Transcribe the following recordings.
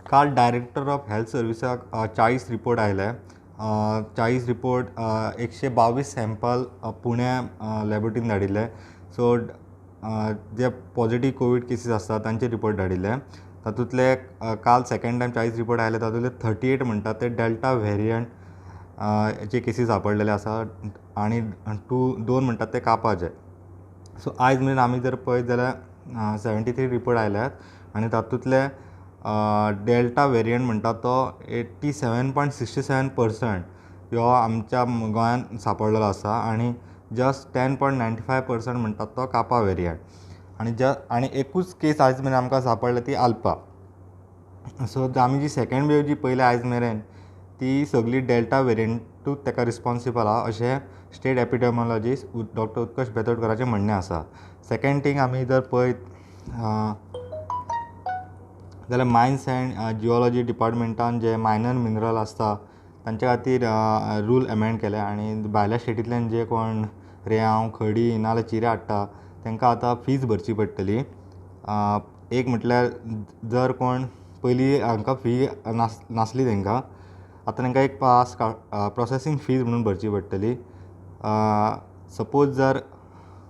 काल director of health सर्विसाक 40 report आयले. 40 report 122 sample पुण्या लॅबोरेटरीन धाडिल्ले. सो जे पॉझिटिव्ह कोवीड केसीस आसतात तांचे रिपोर्ट धाडिल्ले. तातूंतले काल सेकंड टायम 40 रिपोर्ट आयले, तातूंतले 38 म्हणटात ते डेल्टा व्हेरियंट चे केसीस सापडलेले आसा आनी 2 म्हणटात ते कापाचे. सो आयज मेरेन आमी जर पळयत जाल्यार 73 रिपोर्ट आयल्यात आनी तातूंतले डेल्टा व्हेरियंट म्हणटा तो 87.67% ह्यो आमच्या गोंयांत सापडलेलो आसा आनी जस्ट 10.95% म्हणटात तो कापा व्हेरियंट. आनी एकूच केस आयज मेरेन आमकां सापडल्या ती आल्पा. सो आमी जी सेकंड वेव जी पळयल्या आयज मेरेन ती सगळी डेल्टा व्हेरियंटूच ताका रिस्पॉन्सिबल आहा अशें स्टेट एपिडेमॉलॉजिस्ट डॉक्टर उत्कर्श बेतोडकराचें म्हणणें आसा. सेकंड थींग आमी जर पळयत जाल्यार मायन्स अँड जिओलॉजी डिपार्टमेंटान जे मायनर मिनरल आसता तांचे खातीर रूल एमेंड केले आनी भायल्या स्टेटींतल्यान जे कोण रेंव खडी नाजाल्यार चिरे हाडटा तांकां आतां फीज भरची पडटली. एक म्हटल्यार जर कोण पयलीं हांकां फी नासली तांकां, आतां तांकां एक प्रोसेसींग फीज म्हणून भरची पडटली. सपोज जर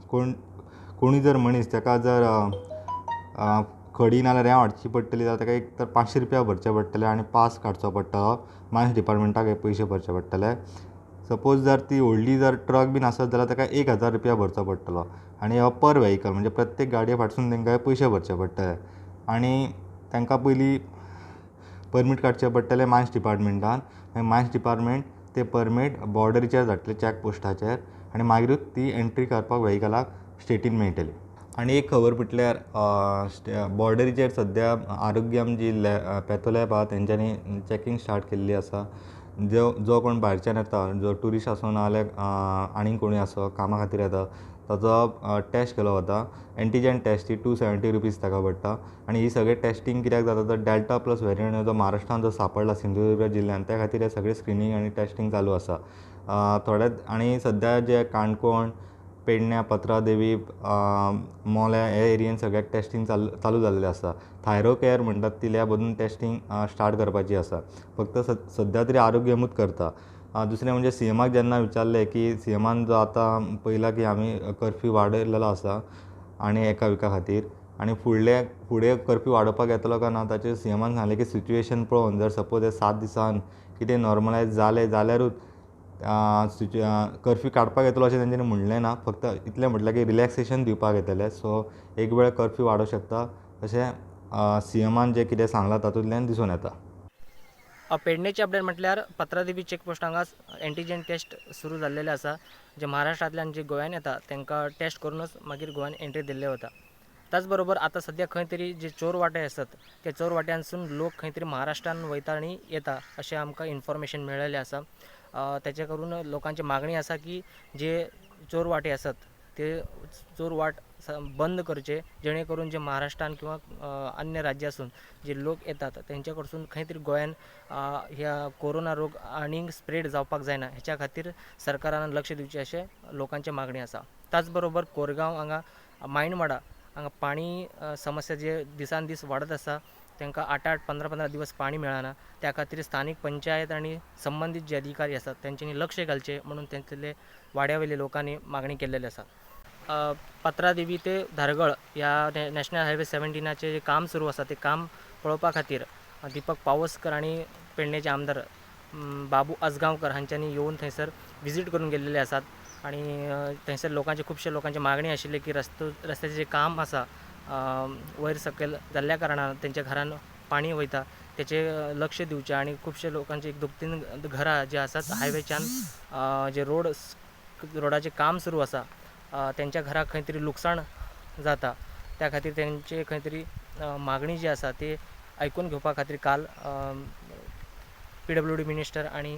कोणूय जर मनीस ताका जर खडी नाल्यार रेंव हाडची पडटली जाल्यार ताका एक तर 500 रुपया भरचे पडटले आनी पास काडचो पडटलो. मायन्स डिपार्टमेंटाक हे पयशे भरचे पडटले. सपोज जर ती व्हडली जर ट्रक बीन आसत जाल्यार ताका 1000 रुपया भरचो पडटलो आनी हो पर व्हेहिकल म्हणजे प्रत्येक गाडये फाटसून तांकां पयशे भरचे पडटले. आनी तांकां पयलीं परमीट काडचे पडटले मायन्स डिपार्टमेंटान. मायन्स डिपार्टमेंट ते परमीट बॉर्डरीचेर धाडटले चॅक पोस्टाचेर आनी मागीरूच ती एंट्री करपाक व्हेहिकलाक स्टेटीन मेळटली. आनी एक खबर म्हटल्यार बॉर्डरीचेर सद्या आरोग्यम जी पॅथो लॅब आहा तेंच्यांनी चॅकींग स्टार्ट केल्ली आसा. जो कोण भायरच्यान येता, जो ट्युरिस्ट आसूं नाजाल्यार आनी कोणूय आसो कामा खातीर येता, ताचो टेस्ट केलो वता. एंटिजन टेस्ट ही 270 रुपीज ताका पडटा. आनी ही सगळें टेस्टींग कित्याक जाता तर डेल्टा प्लस व्हेरियंट जो महाराष्ट्रांत जो सापडला सिंधुदुर्ग जिल्ल्यांत त्या खातीर हे सगळें स्क्रिनींग आनी टेस्टींग चालू आसा. आनी सद्या जे काणकोण, पेडण्या, पत्रादेवी, मोल्या हे एरियेन सगळ्याक टेस्टींग चालू जाल्लें आसा. थायरो केअर म्हणटात ती लॅब अजून टेस्टींग स्टार्ट करपाची आसा. फक्त सद्या तरी आरोग्यमूच करता. दुसरें म्हणजे सीएमाक जेन्ना विचारलें की सीएमान जो आतां पळयला की आमी कर्फ्यू वाडयल्लो आसा आनी एका विका खातीर आनी फुडें कर्फ्यू वाडोवपाक येतलो काय ना ताचेर सीएमान सांगलें की सिच्युएशन पळोवन जर सपोज हे 7 दिसान कितें नॉर्मलायज जालें जाल्यारूच कर्फ्यू काडपाक येतलो अशें तेंच्यांनी म्हणलें ना. फक्त इतलें म्हटलें की रिलॅक्सेशन दिवपाक येतलें. सो एक वेळ कर्फ्यू वाडोवंक शकता अशें सीएमान जें कितें सांगलां तातूंतल्यान दिसून येता. पेडणेचे अपडेट म्हटल्यार पत्रादेवी चेकपोस्ट हांगा एंटीजन टेस्ट सुरू जाल्लेले आसा. जे महाराष्ट्रांतल्यान जे गोंयान येता तांकां टेस्ट करूनच मागीर गोंयान एंट्री दिल्ले वता. त्याच बरोबर आतां सद्या खंय तरी जे चोर वाटे आसात त्या चोर वाट्यांसून लोक खंय तरी महाराष्ट्रान वयता आनी येता अशें आमकां इन्फॉर्मेशन मेळिल्लें आसा. तेचे करून लोकांची मागणी आसा की जे चोर वाटे आसात ते चोर वाट बंद करचे, जेणे करून जे महाराष्ट्रान किंवा अन्य राज्यासून जे लोक येतात तेंच्या कडसून खंय तरी गोंयान ह्या कोरोना रोग आनीक स्प्रेड जावपाक जायना हेच्या खातीर सरकारान लक्ष दिवचें अशें लोकांची मागणी आसा. त्याच बरोबर कोरगांव हांगा मायनवाडा हांगा पाणी समस्या जे दिसान दीस वाडत आसा, तांकां 8-8, 15-15 दिवस पाणी मेळना. त्या खातीर स्थानीक पंचायत आनी संबंधीत जे अधिकारी आसात तेंच्यांनी लक्ष घालचें म्हणून तेंतले वाड्यावयल्या लोकांनी मागणी केल्लेली आसा. पत्रादेवी ते धारगळ ह्या नॅशनल हायवे 17 जे काम सुरू आसा ते काम पळोवपा खातीर दीपक पावसकर आनी पेडणेचे आमदार बाबू आजगांवकर हांच्यांनी येवन थंयसर विजीट करून गेल्लेले आसात. आनी थंयसर खुबशे लोकांची मागणी आशिल्ली की रस्त्याचें जे काम आसा वयर सकयल जाल्ल्या कारणान तेंच्या घरान पाणी वयता तेचे लक्ष दिवचें आनी खुबशे लोकांची 1-2-3 घरां जे आसात हायवेच्यान जे रोडाचें काम सुरू आसा तेंच्या घराक खंय तरी लुकसाण जाता त्या खातीर तेंचे खंय तरी मागणी जी आसा ती आयकून घेवपा खातीर काल PWD मिनिस्टर आनी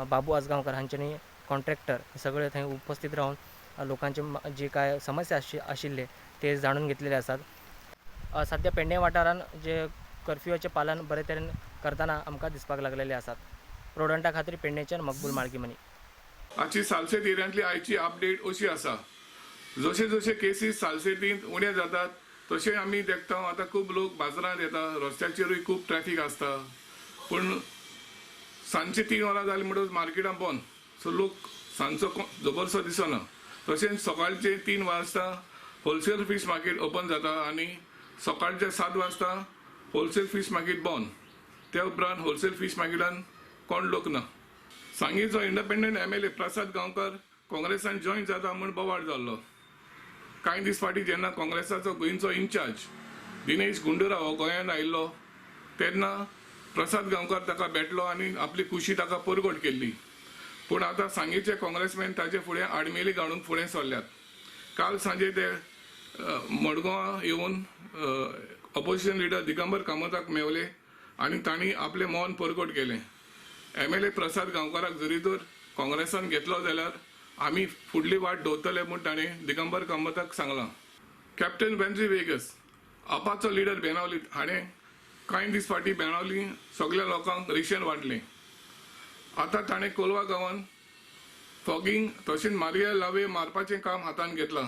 बाबू आजगांवकर हांच्यांनी कॉन्ट्रॅक्टर सगळे थंय उपस्थित रावन लोकांचे जे काय समस्या आशिल्ले ते जाणून घेतलेले आसात. सद्या पेडणे वाठारान जे कर्फ्यूचे पालन बरे तरेन करतना आमकां दिसपाक लागलेले आसात. प्रोडंटा खातीर पेडणेच्यान मकबूल माळकीमनी. आजची सालसेत एरियांतली आयची अपडेट अशी आसा, जशे जशे केसीस सालसेतींत उणे जातात तशें आमी देखता आतां खूब लोक बाजारांत येता, रस्त्याचेरूय खूब ट्रॅफिक आसता, पूण सांजचे 3 वरां जाली म्हणटच मार्केटां बंद, सो लोक सांजचो जबरसो दिसना. तशेंच सकाळचे 3 वाजता होलसेल फीश मार्केट ओपन जाता आनी सकाळचे 7 वाजता होलसेल फीश मार्केट बंद. त्या उपरांत होलसेल फीश मार्केटान कोण लोक ना. सांगेचो इंडिपेंडंट MLA प्रसाद गांवकर काँग्रेसान जॉयन जाता म्हूण बोवाळ जाल्लो. कांय दीस फाटीं जेन्ना काँग्रेसाचो गोंयचो इन्चार्ज दिनेश गुंडूराव हो गोंयांत आयिल्लो तेन्ना प्रसाद गांवकर ताका भेटलो आनी आपली खुशी ताका परगट केल्ली. पूण आतां सांगेचे काँग्रेसमॅन ताचे फुडें आडमेली घालून फुडें सरल्यात. काल सांजे ते मडगांवां येवन ऑपोजिशन लिडर दिगंबर कामताक मेवले आनी तांणी आपलें मौन परगट केलें. MLA प्रसाद गांवकाराक जरी तर काँग्रेसान घेतलो जाल्यार आमी फुडली वाट दवरतले म्हूण ताणें दिगंबर कामताक सांगलां. कॅप्टन वेन्झी वेगस आपाचो लिडर बेनावली हाणें कांय दीस फाटीं बेनावली सगळ्या लोकांक रिक्षेन वांटलें. आतां ताणें कोलवा गांवांत फॉगिंग तशेंच मारये लावे मारपाचें काम हातांत घेतलां.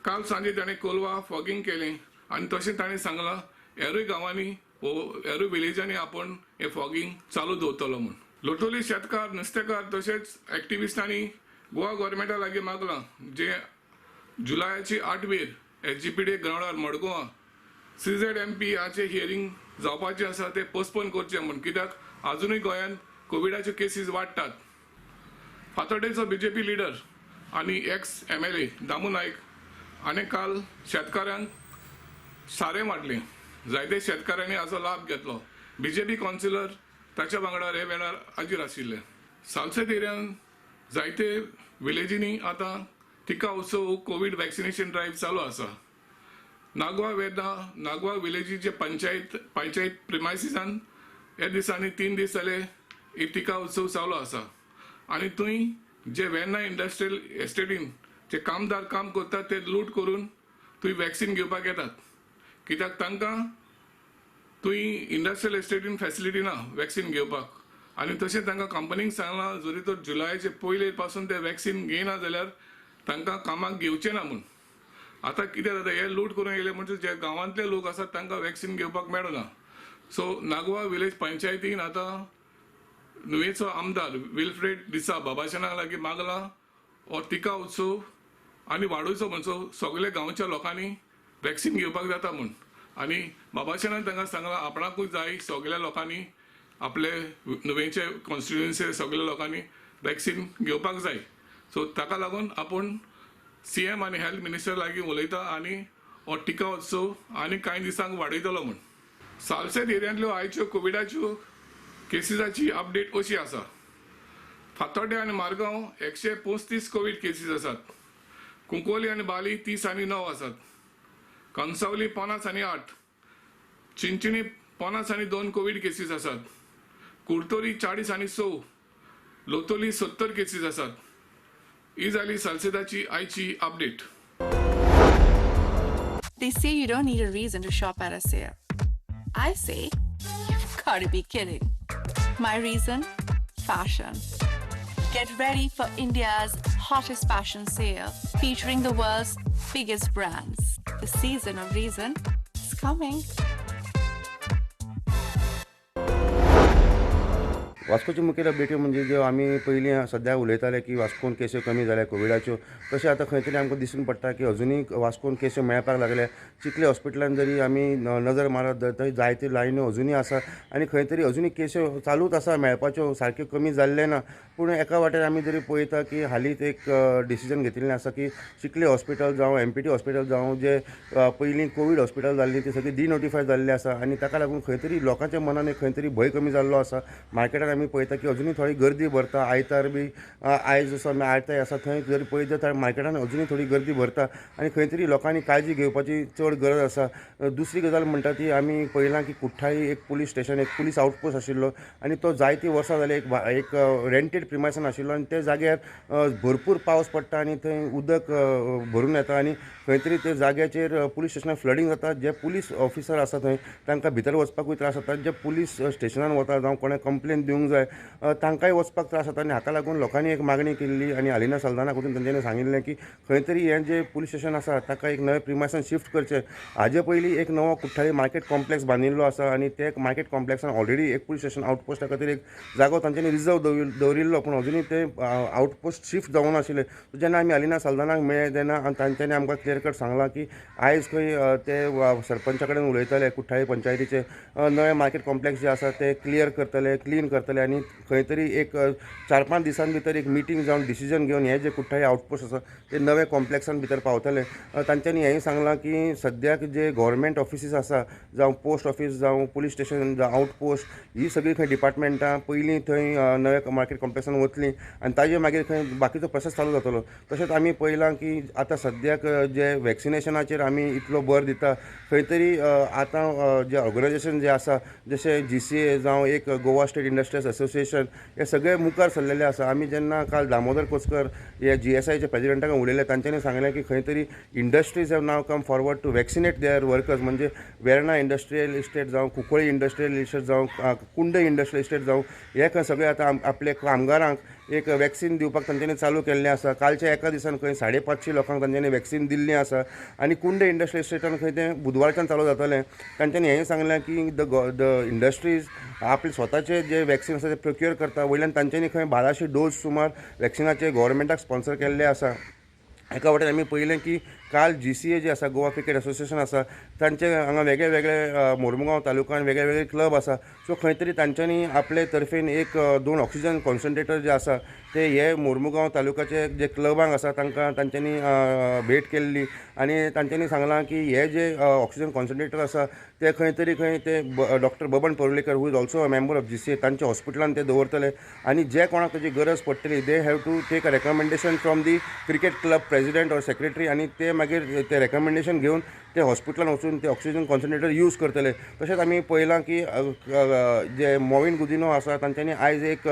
काल सांजे ताणें कोलवा फॉगिंग केलें आनी तशें ताणें सांगलां हेरूय गांवांनी हेरूय विलेजांनी आपूण हें फॉगिंग चालू दवरतलो म्हूण. लोटोली शेतकार नुस्तेकार तशेंच एक्टिविस्टांनी गोवा गव्हर्मेंटा लागीं मागलां जे जुलायाची 8 SGPD ग्रावंडार मडगांवां CZMP हाचें हियरींग जावपाचें आसा तें पोस्टपोन करचें म्हूण. कित्याक आजुनूय गोंयांत कोविडाच्यो केसीस वाडटात. फातोड्डेचो BJP लिडर आनी MLA दामू नायक हाणें काल शेतकाऱ्यांक सारें वांटलें. जायते शेतकाऱ्यांनी हाचो लाभ घेतलो. BJP कावन्सिलर ताच्या वांगडा हे वेळार हाजीर आशिल्ले. सालसेत एरियांत जायते विलेजींनी आतां टिका उत्सव कोविड वॅक्सिनेशन ड्रायव्ह चालू आसा. नागवा विलेजीचे पंचायत प्रिमायसिसान ह्या दिसांनी 3 दीस जाले ही टिका उत्सव चालू आसा आनी थंय जे वेर्ना इंडस्ट्रियल एस्टेटीन जे कामदार काम करतात ते लूट करून थंय वॅक्सिन घेवपाक येतात. कित्याक तांकां थंय इंडस्ट्रियल एस्टेटीन फॅसिलिटी ना वॅक्सिन घेवपाक आनी तशें तांकां कंपनीक सांगलां जरी तर जुलायाचे पयले पासून ते वॅक्सिन घेयना जाल्यार तांकां कामाक घेवचें ना म्हूण. आतां कितें जाता हे लूट करून येयले म्हणजे जे गांवांतले लोक आसात तांकां वॅक्सिन घेवपाक मेळना. सो नागवा विलेज पंचायतीन आतां नुवेचो आमदार विल्फ्रेड डिसा बाबाशना लागीं मागला हो टिका उत्सव आनी वाडोवचो म्हणचो सगळे गांवच्या लोकांनी वॅक्सिन घेवपाक जाता म्हूण. आनी बाबाशनान तांकां सांगलां आपणाकूय जाय सगळ्या लोकांनी आपले नुवेचे कॉन्स्टिट्युएन्सी सगळ्या लोकांनी वॅक्सिन घेवपाक जाय. सो ताका लागून आपूण CM आनी हेल्थ मिनिस्टर लागीं उलयता आनी हो टिका उत्सव आनी कांय दिसांक वाडयतलो म्हूण. सालसेत एरियांतल्यो आयच्यो कोविडाच्यो केसीसाची अपडेट अशी आसा. फातोड्डे आनी मारगांव 135 कोविड केसीस आसात. कुंकोली आनी बाली 30 आनी 9 आसात. कणसावली 50 आनी 8. चिंचिणी 50 आनी 2 कोविड केसीस आसात. कुर्तोरी 40 आनी 6. लोतोली 70 केसीस आसात. ही जाली सालसेताची आयची update. They say you don't need a reason to shop at a sale. I say, you've got to be kidding. My reason? Fashion. Get ready for India's hottest fashion sale featuring the world's biggest brands. The season of reason is coming. वास्कोची मुखेल अपडेट्यो म्हणजे ज्यो आमी पयलीं सद्या उलयताले की वास्कोन केसो कमी जाल्या कोविडाच्यो तशें आतां खंय तरी आमकां दिसून पडटा की अजुनूय वास्कोन केसो मेळपाक लागल्या. चिखले हॉस्पिटलान जरी आमी नजर मारत जाल्यार थंय जायत्यो लायन्यो अजुनूय आसा आनी खंय तरी अजुनूय केसो चालूच आसा मेळपाच्यो सारक्यो कमी जाल्ले ना. पूण एका वाटेन आमी जरी पळयता की हालींच एक डिसिजन घेतिल्लें आसा की चिखले हॉस्पिटल जावं MPT हॉस्पिटल जावं जे पयलीं कोवीड हॉस्पिटल जाल्लीं ती सगळीं डिनोटिफाय जाल्ली आसा आनी ताका लागून खंय तरी लोकांच्या मनान खंय तरी भंय कमी जाल्लो आसा. मार्केटान आमी पळयता की अजुनूय थोडी गर्दी भरता. आयतार बी आयज जसो आमी आयतार आसा थंय जरी पळयत जाल्यार मार्केटान अजुनूय थोडी गर्दी भरता आनी खंय तरी लोकांनी काळजी घेवपाची चड गरज आसा. दुसरी गजाल म्हणटा ती आमी पळयलां की कुठ्ठाळी एक पुलीस स्टेशन एक पुलीस आउटपोस्ट आशिल्लो आनी तो जायतीं वर्सां जाली एक रेंटेड प्रिमायसन आशिल्लो आनी त्या जाग्यार भरपूर पावस पडटा आनी थंय उदक भरून येता आनी खंय तरी त्या जाग्याचेर पुलीस स्टेशनार फ्लडींग जाता. जे पुलीस ऑफिसर आसा थंय तांकां भितर वचपाकूय त्रास जाता. जे पुलीस स्टेशनान वता जावं कोणें कंप्लेन दिवंक घेवंक जाय तांकांय वचपाक त्रास जाता आनी हाका लागून लोकांनी एक मागणी केल्ली आनी अलिना सल्दानाक वचून तांच्यांनी सांगिल्लें की खंय तरी हें जें पुलीस स्टेशन आसा ताका एक नवें प्रिमायसान शिफ्ट करचें. हाजे पयलीं एक नवो कुठ्ठाळी मार्केट कॉम्प्लेक्स बांदिल्लो आसा आनी ते मार्केट कॉम्प्लेक्सान ऑलरेडी एक पुलीस स्टेशन आउटपोस्टा खातीर एक जागो तांच्यांनी रिजर्व दवरिल्लो पूण अजुनूय ते आउटपोस्ट शिफ्ट जावं नाशिल्ले. जेन्ना आमी अलिना सल्दानाक मेळ्ळे तेन्ना तांच्यांनी आमकां क्लियर कट सांगलां की आयज खंय ते सरपंचा कडेन उलयतले कुठ्ठाळी पंचायतीचे नवें मार्केट कॉम्प्लेक्स जे आसा ते क्लियर करतले क्लीन करतले आनी खंय तरी एक 4-5 दिसां भितर एक मिटींग जावन डिसिजन घेवन हे जे कुठ्ठाळी आउटपोस्ट आसा ते नवे कॉम्प्लेक्सान भितर पावतले. तांच्यांनी हेंय सांगलां की सद्याक जे गव्हर्मेंट ऑफिसीस आसा जावं पोस्ट ऑफीस जावं पुलीस स्टेशन जावं आउटपोस्ट ही सगळीं खंय डिपार्टमेंटां पयलीं थंय नव्या मार्केट कॉम्प्लेक्सान वतलीं आनी ताजे मागीर खंय बाकीचो प्रोसेस चालू जातलो. तशेंच आमी पळयलां की आतां सद्याक जे वॅक्सिनेशनाचेर आमी इतलो भर दिता खंय तरी आतां जे ऑर्गनायजेशन जे आसा जशें GCA जावं एक गोवा स्टेट इंडस्ट्रियल असोसिएशन हे सगळे मुखार सरलेले आसा. आमी जेन्ना काल दामोदर कोचकर हे GSIचे प्रेजिडेंटाक उलयले तांच्यांनी सांगलें की खंय तरी industries have now come forward to vaccinate their workers म्हणजे वेर्णा इंडस्ट्रियल इस्टेट जावं कुंकळी इंडस्ट्रियल इस्टेट जावं कुंड इंडस्ट्रियल इस्टेट जावं हे खंय सगळे आतां आपले कामगारांक एक वॅक्सीन दिवपाक तांच्यांनी चालू केल्लें आसा. कालच्या एका दिसान खंय 550 लोकांक तांच्यांनी वॅक्सीन दिल्लीं आसा आनी कुंड इंडस्ट्रियल इस्टेटान खंय तें बुधवारच्यान चालू जातलें. तांच्यांनी हेंय सांगलें की द इंडस्ट्रीज आपले स्वताचे जे वॅक्सीन आसा ते प्रोक्यूर करता. वयल्यान तांच्यांनी खंय 1200 डोस सुमार वॅक्सिनाचे गव्हर्मेंटाक स्पॉन्सर केल्ले आसा. एका वाटेन आमी पळयलें की काल GCA जे आसा गोवा क्रिकेट असोसिएशन आसा तांचे हांगा वेगळे वेगळे मोरमुगांव तालुक्यान वेगळे वेगळे क्लब आसा. सो खंय तरी तांच्यांनी आपले तर्फेन 1-2 ऑक्सिजन कॉन्सन्ट्रेटर जे आसा ते हे मोरमुगांव तालुक्याचे जे क्लबांक आसा तांच्यांनी भेट केल्ली आनी तांच्यांनी सांगलां की हे जे ऑक्सिजन कॉन्सन्ट्रेटर आसा ते खंय तरी खंय ते doctor Baban Parvalekar who is also a member of GCA तांच्या हॉस्पिटलान ते दवरतले आनी जे कोणाक ताची गरज पडटली they have to take a recommendation from the cricket club president or secretary आनी ते मागीर ते रेकमेंडेशन घेवन ते हॉस्पिटलान वचून ते ऑक्सिजन कॉन्सन्ट्रेटर यूज करतले. तशेंच आमी पळयलां की जे मोविन गुदिनो आसा तांच्यांनी आयज एक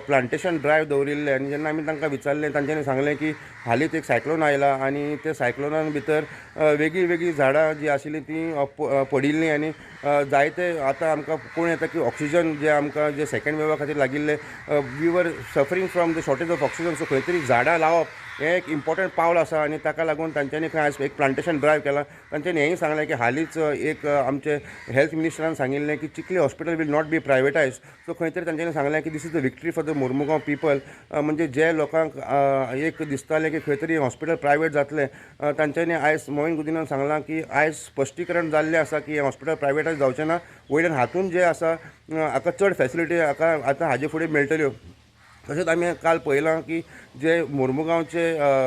प्लांटेशन ड्रायव्ह दवरिल्ले आनी जेन्ना आमी तांकां विचारलें तांच्यांनी सांगलें की हालींच एक सायक्लोन आयला आनी ते सायक्लोनान भितर वेगळीं वेगळीं झाडां जी आशिल्लीं तीं पडिल्लीं आनी जायते आतां आमकां कोण येता की ऑक्सिजन जे आमकां जे सेकंड वेवा खातीर लागिल्ले we were suffering from the shortage of oxygen. So खंय तरी झाडां लावप हें एक इम्पॉर्टंट पावल आसा आनी ताका लागून तांच्यांनी खंय आयज एक प्लांटेशन ड्रायव्ह केलां. तांच्यांनी हेंय सांगलें की हालींच एक आमचे हेल्थ मिनिस्टरान सांगिल्लें की Chikhali hospital will not be privatise. So खंय तरी तांच्यांनी सांगलें की this is the victory for the Mormugao people म्हणजे जे लोकांक एक दिसतालें की खंय तरी हॉस्पिटल प्रायवेट जातलें तांच्यांनी आयज मोविन गुदिनान सांगलां की आयज स्पश्टीकरण जाल्लें आसा की हें हॉस्पिटल प्रायवेटायज जावचें ना. वयल्यान हातून जे आसा हाका चड फॅसिलिटी हाका आतां हाजे फुडें मेळटल्यो. तशेंच आमी काल पळयलां की जे मोरमुगांवचे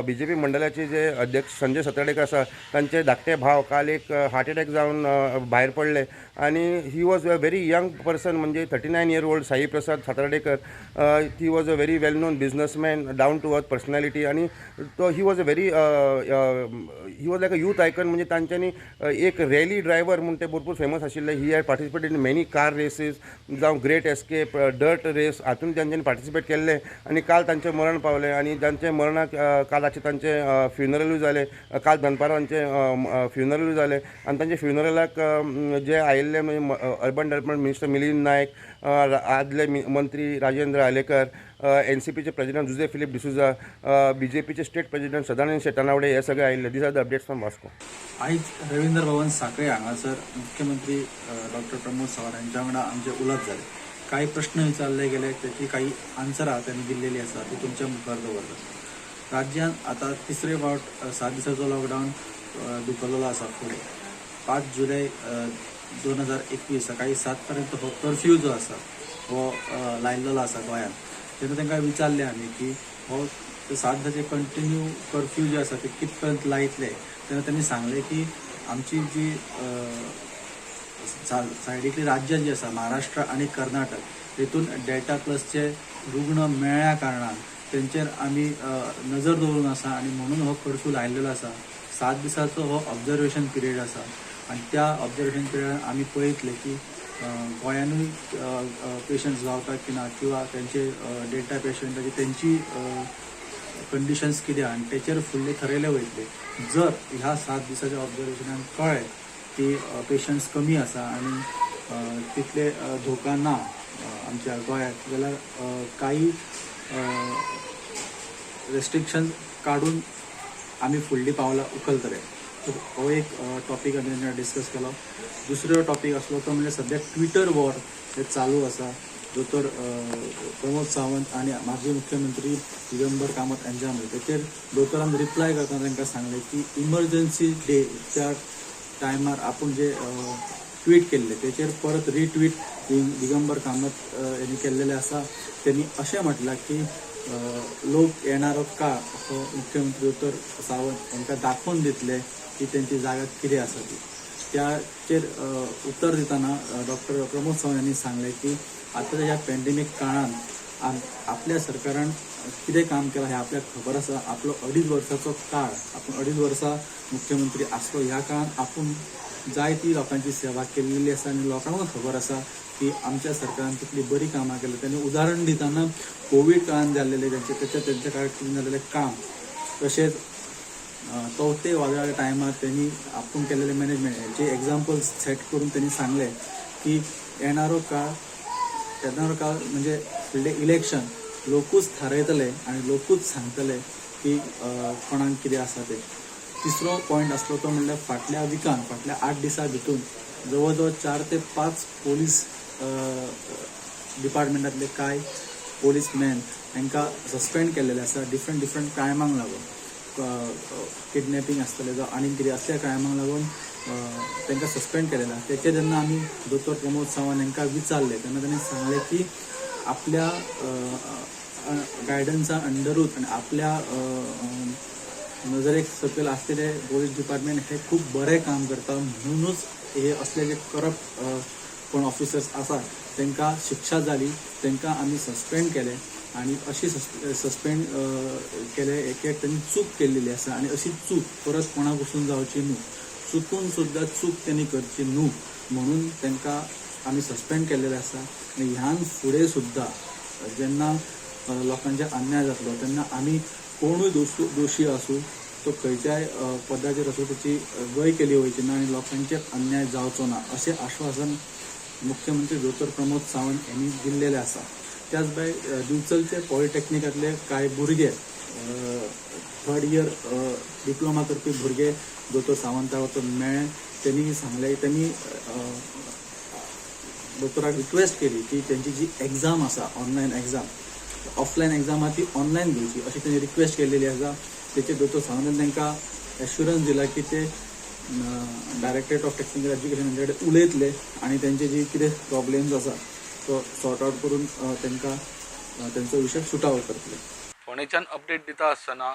BJP मंडळाचे जे अध्यक्ष संजय सतरडेकर आसा तांचे धाकटे भाव काल एक हार्ट एटॅक जावन भायर पडले आनी he was a very young person म्हणजे 39 year old Sai Prasad Satardekar. He was a very well known businessman down to earth personality आनी तो he was like a youth icon म्हणजे तांच्यांनी एक रॅली ड्रायव्हर म्हणून ते भरपूर फेमस आशिल्ले. He had participated in many car races जावं ग्रेट एस्केप डर्ट रेस हातून तांच्यांनी पार्टिसिपेट केल्ले आनी काल तांचें मरण पावलें आनी तांचे मरणाक कालाचे तांचे फ्युनरलूय जालें. काल दनपारां तांचें फ्युनरलूय जालें आनी तांचे फ्युनरलाक जे आयिल्ले urban development minister Milind Naik, आदले मंत्री राजेंद्र आलेकर, NCPचे प्रेजिडेंट जुझे फिलिप डिसुजा, BJPचे स्टेट प्रेजिडेंट सदानंद शेटानावडे हे सगळे आयिल्ले. These are the updates from Vasco. आयज रवींद्र भवन सांखळे हांगासर मुख्यमंत्री डॉक्टर प्रमोद सावंत हांच्या वांगडा आमचे उलत जाले. काही प्रश्न विचारले गेले त्याची काही आन्सरां त्यांनी दिल्लेली आसा ती तुमच्या मुखार दवरतात. राज्यांत आता तिसरे फावट 7 दिसाचो लॉकडावन धुकल्लो आसा फुडें. 5 जुलै 2021 सकाळी 7 पर्यंत हो कर्फ्यू जो आसा हो लायिल्लो आसा गोंयांत. तेन्ना तांकां विचारलें आमी की हो 7 दिसाचे कंटिन्यू कर्फ्यू जे आसा ते कितपर्यंत लायतले. तेन्ना त्यांनी सांगले की आमची जी सायडीतली राज्यां जी आसा महाराष्ट्र आणि कर्नाटक तेतून डेल्टा प्लसचे रुग्ण मेळ्ळ्या कारणान तेंचेर आमी नजर दवरून आसा आनी म्हणून हो कर्फ्यू लायिल्लो आसा. 7 दिसाचो हो ऑब्जर्वेशन पिरियड आसा आनी त्या ऑब्जर्वेशन पिरियडान आमी पळयतले की गोंयानूय पेशंट्स गावतात की ना किंवा तेंचे डेल्टा पेशंटाची तेंची कंडिशन्स कितें आनी तेचेर फुडले थरयले वयतले. जर ह्या 7 दिसाच्या ऑब्जर्वेशनान कळ्ळें की पेशंट्स कमी आसा आनी तितले धोका ना आमच्या गोंयांत जाल्यार काही रेस्ट्रिक्शन काडून आमी फुडलीं पावलां उखलतले. तर हो एक टॉपीक आमी तेन्ना डिस्कस केलो. दुसरो टॉपीक आसलो तो म्हणजे सध्या ट्विटर वॉर हे चालू आसा. दोतोर प्रमोद सावंत आनी माजी मुख्यमंत्री दिगंबर कामत यांच्या तेचेर दोतोरान रिप्लाय करतना तांकां सांगलें की इमर्जन्सी डेच्या टायमार आपूण जे ट्वीट केल्ले तेचेर परत रिट्वीट दिगंबर कामत यांनी केल्लेले आसा. त्यांनी अशें म्हटलां की लोक येणारो काळ हो मुख्यमंत्री दोतोर सावंत यांका दाखोवन दितले की त्यांची जागा कितें आसा ती. त्याचेर उत्तर दितना डॉक्टर प्रमोद सावंत यांनी सांगले की आतां ह्या पॅन्डेमीक काळान आपल्या सरकारान कितें काम केलां हें आपल्याक खबर आसा. आपलो 2.5 वर्साचो काळ आपूण 2.5 वर्सां मुख्यमंत्री आसलो. ह्या काळान आपूण जायती लोकांची सेवा केल्ली आसा आनी लोकांकूय खबर आसा की आमच्या सरकारान कितली बरी कामां केली. त्यांनी उदाहरण दितना कोवीड काळान जाल्लेले त्यांच्या काळात जाल्लेले काम, तशेंच चवथे वादळाच्या टायमार त्यांनी आपूण केलेले मॅनेजमेंट हेचे एक्झाम्पल्स सेट करून त्यांनी सांगले की येणारो काळ म्हणजे फुडले इलेक्शन लोकूच थारयतले आनी लोकूच सांगतले की कोणाक कितें आसा तें. तिसरो पॉयंट आसलो तो म्हणल्यार फाटल्या विकान फाटल्या 8 दिसां भितून जवळ जवळ 4 ते 5 पोलीस डिपार्टमेंटातले कांय पोलीसमॅन तांकां सस्पेंड केल्लेले आसा डिफरंट क्रायमांक लागून. किडनॅपिंग आसतलें जावं आनी कितें असल्या क्रायमांक लागून तांकां सस्पेंड केलेला. तेचे जेन्ना आमी दोतोर प्रमोद सावंत हांकां विचारले तेन्ना तांणी सांगलें की आपल्या गायडन्सा अंडरूच आनी आपल्या नजरेक सकयल आसलेले पोलीस डिपार्टमेंट हे खूब बरें काम करता. म्हणूनच हे असले जे करप्ट कोण ऑफिसर्स आसा तांकां शिक्षा जाली, तांकां आमी सस्पेंड केले आनी अशी सस्पेंड केले एक तांणी चूक केल्ली आसा आनी अशी चूक परत कोणाक वचून जावची न्हू. चुकून सुद्दां चूक त्यांनी करची न्हू म्हणून तांकां आमी सस्पेंड केल्लेले आसा. आनी ह्यान फुडें सुद्दां जेन्ना लोकांचे अन्याय जातलो तेन्ना आमी कोणूय दोशी आसूं तो खंयच्याय पदाचेर आसूं ताची गय केली वयची ना आनी लोकांचेर अन्याय जावचो ना अशें आश्वासन मुख्यमंत्री दोतोर प्रमोद सावंत यांनी दिल्लेले आसा. त्याच भायर दिवचलचे पॉलिटेक्निकातले कांय भुरगे 3rd इयर डिप्लोमा करपी भुरगे दोतोर सावंता वचून मेळ्ळे. त्यांनी सांगले त्यांनी दोतोराक रिक्वेस्ट केली की त्यांची जी एग्जाम आसा ऑनलायन एग्जाम ऑफलायन एग्जाम आहा ती ऑनलायन घेवची अशी त्यांनी रिक्वेस्ट केलेली आसा. तेचे दोतोर सावंतान तांकां एश्युरन्स दिला की ते डायरेक्टरेट ऑफ टेक्निकल एज्युकेशन हांचे कडेन उलयतले आनी तेंचे जी कितें प्रॉब्लेम्स आसा तो सॉर्ट आउट करून तांकां तेंचो विशय शूट आउट करतले. फोंडेच्यान अपडेट दिता आसतना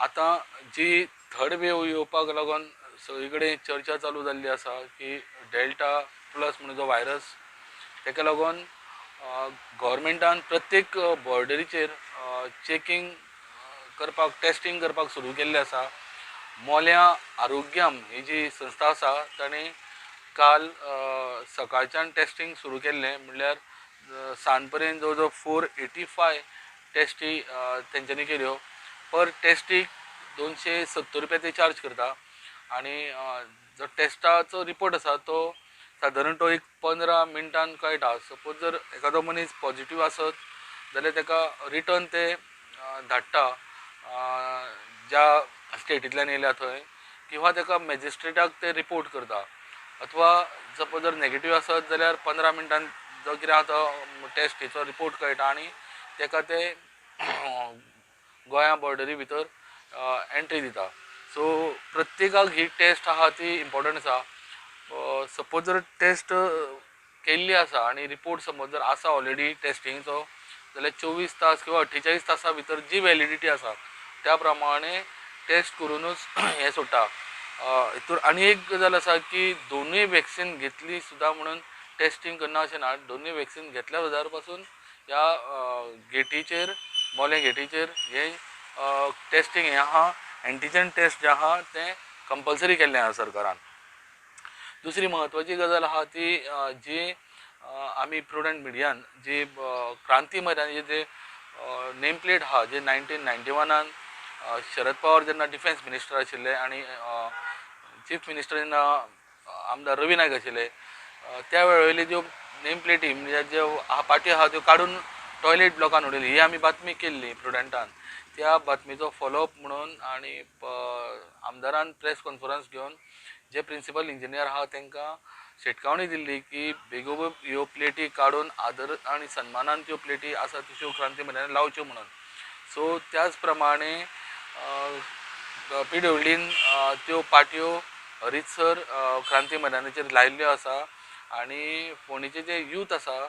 आतां जी 3rd वेव येवपाक लागून सगळे कडेन चर्चा चालू जाल्ली आसा की डेल्टा प्लस म्हणून जो व्हायरस ताका लागून गव्हर्मेंटान प्रत्येक बॉर्डरीचेर चॅकींग करपाक टेस्टिंग करपाक सुरू केल्लें आसा. मोल्या आरोग्यम ही जी संस्था आसा ताणें काल सकाळच्यान टेस्टिंग सुरू केल्लें म्हणल्यार सांज पर्यंत जवळ जवळ 485 टेस्टी तेंच्यांनी केल्यो. पर टेस्टीक 270 रुपया ते चार्ज करता आनी जो टेस्टाचो रिपोर्ट आसा तो सादारण तो एक 15 मिनटान कळटा. सपोज जर एखादो मनीस पॉझिटिव्ह आसत जाल्यार ताका रिटर्न ते धाडटा ज्या स्टेटींतल्यान येयल्या थंय किंवा ताका मॅजिस्ट्रेटाक ते रिपोर्ट करता. अथवा सपोज जर नेगेटीव्ह आसत जाल्यार 15 मिनटान जो कितें आसा तो टेस्टीचो रिपोर्ट कळटा आनी ताका ते गोंया बॉर्डरी भितर एंट्री दिता. सो प्रत्येकाक ही टेस्ट आहा ती इम्पॉर्टंट आसा. सपोज जर टेस्ट केल्ली आसा आनी रिपोर्ट समज जर आसा ऑलरेडी टेस्टिंगचो जाल्यार 24 तास किंवा 48 तासां भितर जी वॅलिडिटी आसा त्या प्रमाणे टेस्ट करूनच हें सोडटा. हितूर आनी एक गजाल आसा की दोनूय वॅक्सीन घेतली सुद्दां म्हणून टेस्टिंग करना अशें ना. दोनूय वॅक्सीन घेतल्या सुद्दां पासून ह्या गेटीचेर मोले गेटीचेर हे टेस्टिंग हें आहा एंटीजन टेस्ट जें आहा तें कंपल्सरी केल्लें आहा सरकारान. दुसरी म्हत्वाची गजाल आहा ती जी आमी प्रुडंट मिडियान जी क्रांती मैदानाचेर जे नेम प्लेट आहा जे 1991 शरद पवार जेन्ना डिफेन्स मिनिस्टर आशिल्ले आनी चीफ मिनिस्टर जेन्ना आमदार रवी नायक आशिल्ले त्या वेळेली ज्यो नेम प्लेटी म्हणजे जे पाटी आहा त्यो काडून टॉयलेट ब्लॉकान उडयली ही आमी बातमी केल्ली प्रुडंटान. त्या बातमीचो फॉलोअप म्हणून आनी आमदारान प्रेस कॉन्फरन्स घेवन जे प्रिंसिपल इंजिनियर आहा तांकां शिटकावणी दिल्ली की बेगोबेग ह्यो प्लेटी काडून आदर आनी सन्मानान त्यो प्लेटी आसा तश्यो क्रांती मैदानार लावच्यो म्हणून. सो त्याच प्रमाणे PWDन त्यो पाटयो हरीतसर क्रांती मैदानाचेर लायल्ल्यो आसा आनी फोंडेचे जे यूथ आसा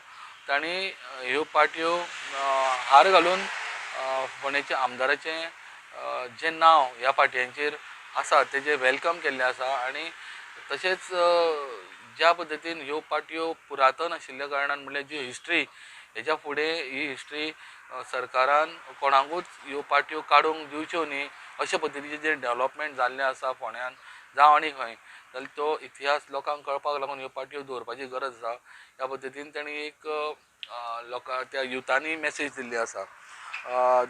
तांणी ह्यो पाटयो हार घालून फोंडेचे आमदाराचें जें नांव ह्या पाटयांचेर आसा तेजें वेलकम केल्लें आसा आनी तशेंच ज्या पद्दतीन ह्यो पाटयो पुरातन आशिल्ल्या कारणान म्हणल्यार जी हिस्ट्री हेच्या फुडें ही हिस्ट्री सरकारान कोणाकूच ह्यो पाटयो काडूंक दिवच्यो न्ही अशे पद्दतीचें जें डेवलॉपमेंट जाल्लें आसा फोंड्यान जावं आनी खंय जाल्यार तो इतिहास लोकांक कळपाक लागून ह्यो पाटयो दवरपाची गरज आसा. ह्या पद्दतीन तेणी एक लोकां त्या युथांनी मॅसेज दिल्ली आसा.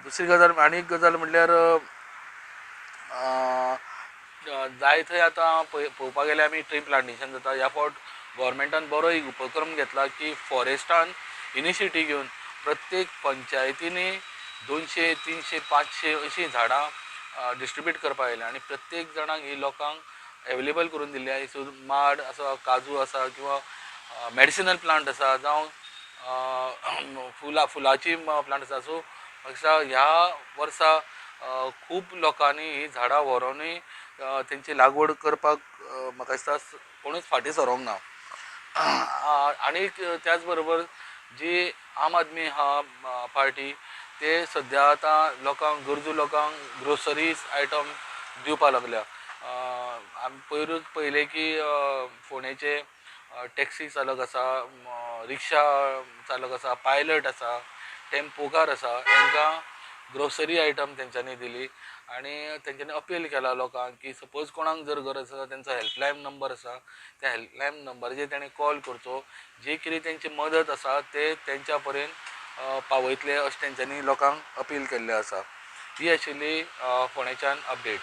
दुसरी गजाल आनी एक गजाल म्हणल्यार जाय थंय आतां पळोवपाक गेल्यार आमी ट्री प्लांटेशन जाता. ह्या फावट गोवोरमेंटान बरो एक उपक्रम घेतला की फॉरेस्टान इनिशिएटीव घेवन प्रत्येक पंचायतींनी 200, 300, 500 अशीं झाडां डिस्ट्रिब्यूट करपाक येयल्या आनी प्रत्येक जाणांक ही लोकांक एवेलेबल करून दिल्ली आसा. सो माड आसा, काजू आसा किंवा मेडिसिनल प्लांट आसा जावं फुलाची प्लांट आसा. सो ह्या वर्सा खूब लोकांनी ही झाडां व्हरोनूय तेंची लागवड करपाक म्हाका दिसता कोणूच फाटीं सरोंक ना. आनी त्याच बरोबर जी आम आदमी आहा पार्टी ते सद्या आतां लोकांक गरजू लोकांक ग्रोसरीज आयटम दिवपाक लागल्या. पयरूच पयलें की फोंडेचे टॅक्सी चालक आसा, रिक्षा चालक आसा, पायलट आसा, टेम्पोकार आसा, हांकां ग्रोसरी आयटम तेंच्यांनी दिली आनी तेंच्यांनी अपील केला लोकांक की सपोज कोणाक जर गरज आसा तेंचो हेल्पलायन नंबर आसा त्या हेल्पलायन नंबराचेर तेणें कॉल करचो. जी कितें तेंची मदत आसा ते तेंच्या पर्यंत पावयतले अशें तेंच्यांनी लोकांक अपील केल्लें आसा. ही आशिल्ली फोंडेच्यान अपडेट.